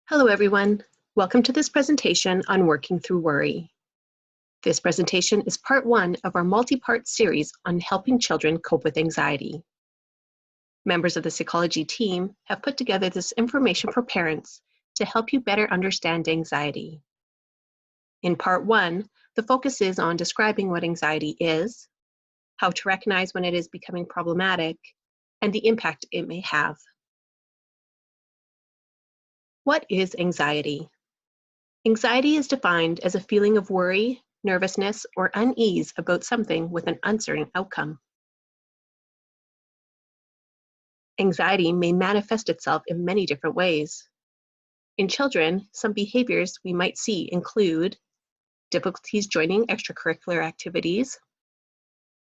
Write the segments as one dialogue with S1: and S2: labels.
S1: Hello, everyone. Welcome to this presentation on working through worry. This presentation is part one of our multi-part series on helping children cope with anxiety. Members of the psychology team have put together this information for parents to help you better understand anxiety. In part one, the focus is on describing what anxiety is, how to recognize when it is becoming problematic, and the impact it may have. What is anxiety? Anxiety is defined as a feeling of worry, nervousness, or unease about something with an uncertain outcome. Anxiety may manifest itself in many different ways. In children, some behaviors we might see include difficulties joining extracurricular activities,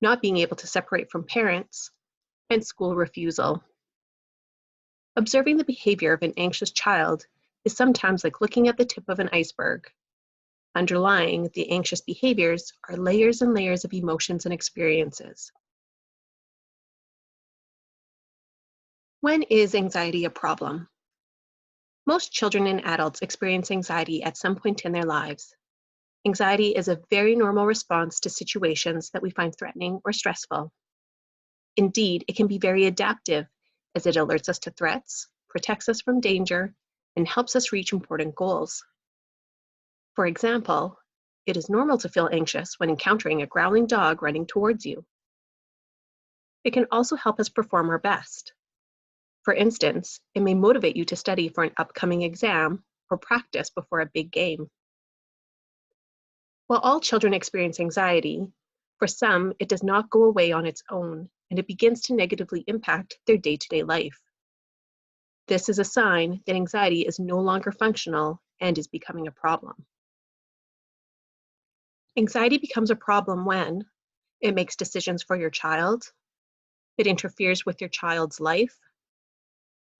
S1: not being able to separate from parents, and school refusal. Observing the behavior of an anxious child is sometimes like looking at the tip of an iceberg. Underlying the anxious behaviors are layers and layers of emotions and experiences. When is anxiety a problem? Most children and adults experience anxiety at some point in their lives. Anxiety is a very normal response to situations that we find threatening or stressful. Indeed, it can be very adaptive as it alerts us to threats, protects us from danger, and helps us reach important goals. For example, it is normal to feel anxious when encountering a growling dog running towards you. It can also help us perform our best. For instance, it may motivate you to study for an upcoming exam or practice before a big game. While all children experience anxiety, for some, it does not go away on its own, and it begins to negatively impact their day-to-day life. This is a sign that anxiety is no longer functional and is becoming a problem. Anxiety becomes a problem when it makes decisions for your child, it interferes with your child's life,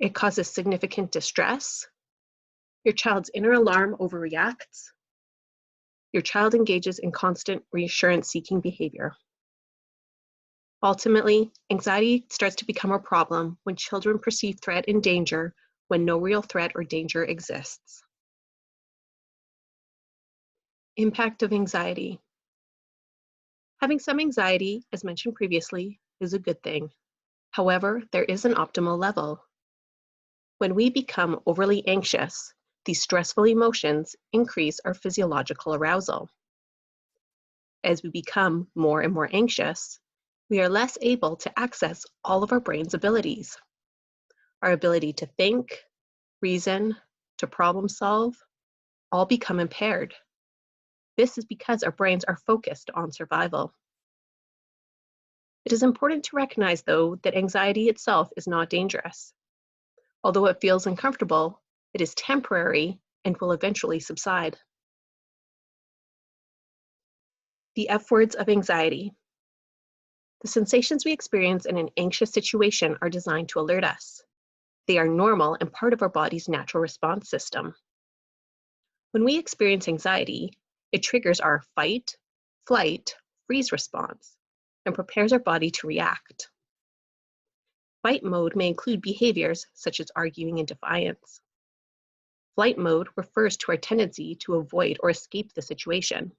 S1: it causes significant distress, your child's inner alarm overreacts, your child engages in constant reassurance-seeking behavior. Ultimately, anxiety starts to become a problem when children perceive threat and danger when no real threat or danger exists. Impact of anxiety. Having some anxiety, as mentioned previously, is a good thing. However, there is an optimal level. When we become overly anxious, these stressful emotions increase our physiological arousal. As we become more and more anxious, we are less able to access all of our brain's abilities. Our ability to think, reason, to problem solve, all become impaired. This is because our brains are focused on survival. It is important to recognize, though, that anxiety itself is not dangerous. Although it feels uncomfortable, it is temporary and will eventually subside. The F words of anxiety. The sensations we experience in an anxious situation are designed to alert us. They are normal and part of our body's natural response system. When we experience anxiety, it triggers our fight, flight, freeze response and prepares our body to react. Fight mode may include behaviors such as arguing and defiance. Flight mode refers to our tendency to avoid or escape the situation.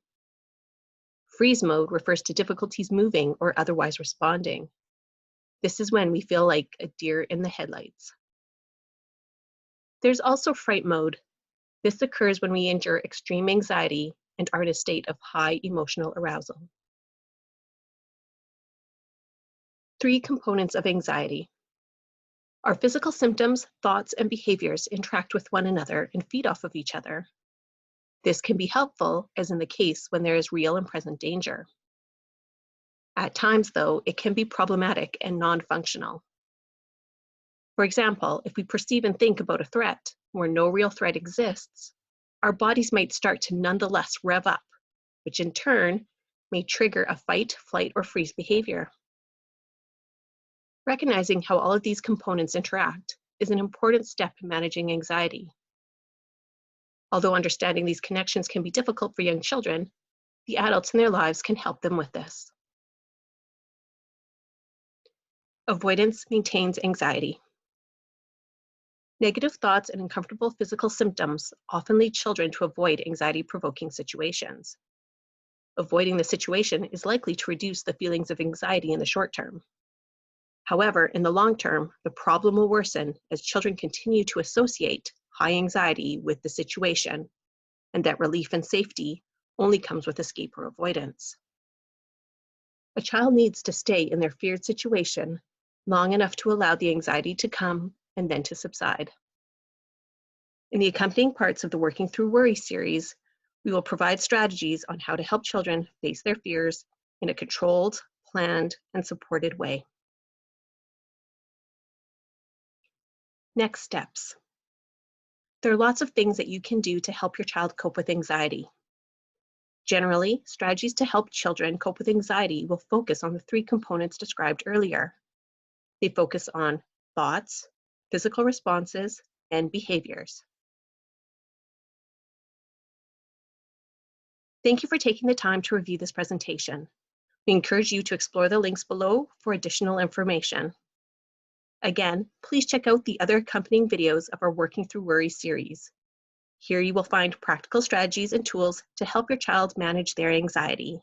S1: Freeze mode refers to difficulties moving or otherwise responding. This is when we feel like a deer in the headlights. There's also fright mode. This occurs when we endure extreme anxiety and are in a state of high emotional arousal. 3 components of anxiety. Our physical symptoms, thoughts, and behaviors interact with one another and feed off of each other. This can be helpful, as in the case when there is real and present danger. At times, though, it can be problematic and non-functional. For example, if we perceive and think about a threat where no real threat exists, our bodies might start to nonetheless rev up, which in turn may trigger a fight, flight, or freeze behavior. Recognizing how all of these components interact is an important step in managing anxiety. Although understanding these connections can be difficult for young children, the adults in their lives can help them with this. Avoidance maintains anxiety. Negative thoughts and uncomfortable physical symptoms often lead children to avoid anxiety-provoking situations. Avoiding the situation is likely to reduce the feelings of anxiety in the short term. However, in the long term, the problem will worsen as children continue to associate high anxiety with the situation, and that relief and safety only comes with escape or avoidance. A child needs to stay in their feared situation long enough to allow the anxiety to come and then to subside. In the accompanying parts of the Working Through Worry series, we will provide strategies on how to help children face their fears in a controlled, planned, and supported way. Next steps. There are lots of things that you can do to help your child cope with anxiety. Generally, strategies to help children cope with anxiety will focus on the three components described earlier. They focus on thoughts, physical responses, and behaviors. Thank you for taking the time to review this presentation. We encourage you to explore the links below for additional information. Again, please check out the other accompanying videos of our Working Through Worry series. Here you will find practical strategies and tools to help your child manage their anxiety.